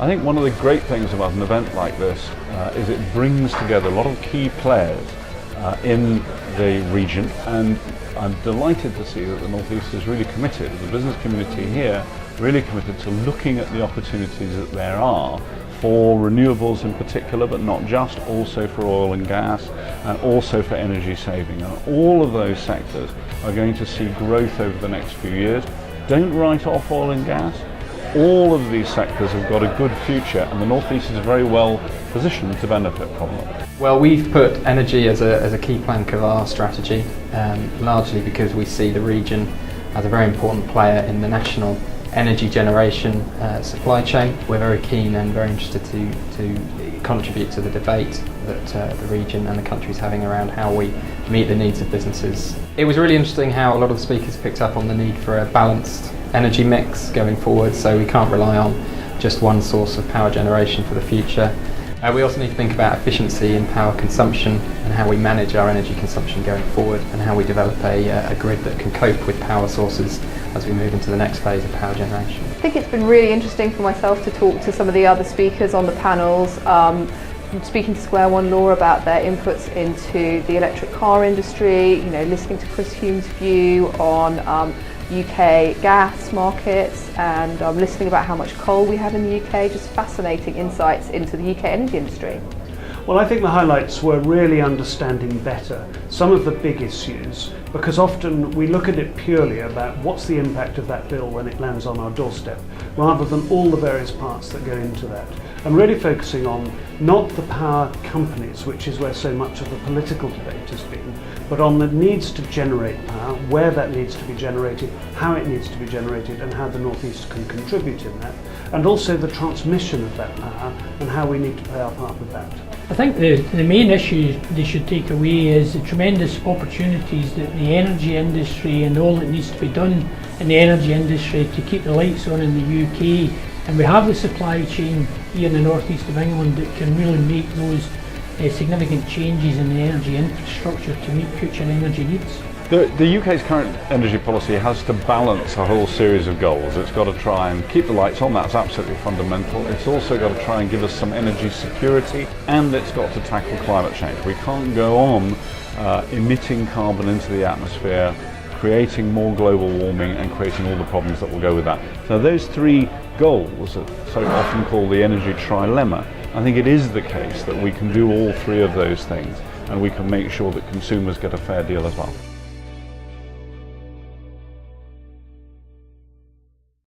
I think one of the great things about an event like this is it brings together a lot of key players in the region, and I'm delighted to see that the North East is really committed, the business community here, really committed to looking at the opportunities that there are for renewables in particular, but not just, also for oil and gas, and also for energy saving. And all of those sectors are going to see growth over the next few years. Don't write off oil and gas. All of these sectors have got a good future, and the North East is very well positioned to benefit from them. Well, we've put energy as a key plank of our strategy, largely because we see the region as a very important player in the national energy generation supply chain. We're very keen and very interested to contribute to the debate that the region and the country is having around how we meet the needs of businesses. It was really interesting how a lot of the speakers picked up on the need for a balanced energy mix going forward, so we can't rely on just one source of power generation for the future. We also need to think about efficiency in power consumption and how we manage our energy consumption going forward, and how we develop a grid that can cope with power sources as we move into the next phase of power generation. I think it's been really interesting for myself to talk to some of the other speakers on the panels, speaking to Square One Law about their inputs into the electric car industry, listening to Chris Hume's view on UK gas markets, and listening about how much coal we have in the UK. Just fascinating insights into the UK energy industry. Well, I think the highlights were really understanding better some of the big issues, because often we look at it purely about what's the impact of that bill when it lands on our doorstep, rather than all the various parts that go into that. And really focusing on not the power companies, which is where so much of the political debate has been, but on the needs to generate power, where that needs to be generated, how it needs to be generated, and how the North East can contribute in that, and also the transmission of that power and how we need to play our part with that. I think the main issue they should take away is the tremendous opportunities that the energy industry and all that needs to be done in the energy industry to keep the lights on in the UK. And we have the supply chain here in the North East of England that can really make those significant changes in the energy infrastructure to meet future energy needs. The UK's current energy policy has to balance a whole series of goals. It's got to try and keep the lights on, that's absolutely fundamental. It's also got to try and give us some energy security, and it's got to tackle climate change. We can't go on emitting carbon into the atmosphere, creating more global warming and creating all the problems that will go with that. So those three goals, so often called the energy trilemma, I think it is the case that we can do all three of those things, and we can make sure that consumers get a fair deal as well.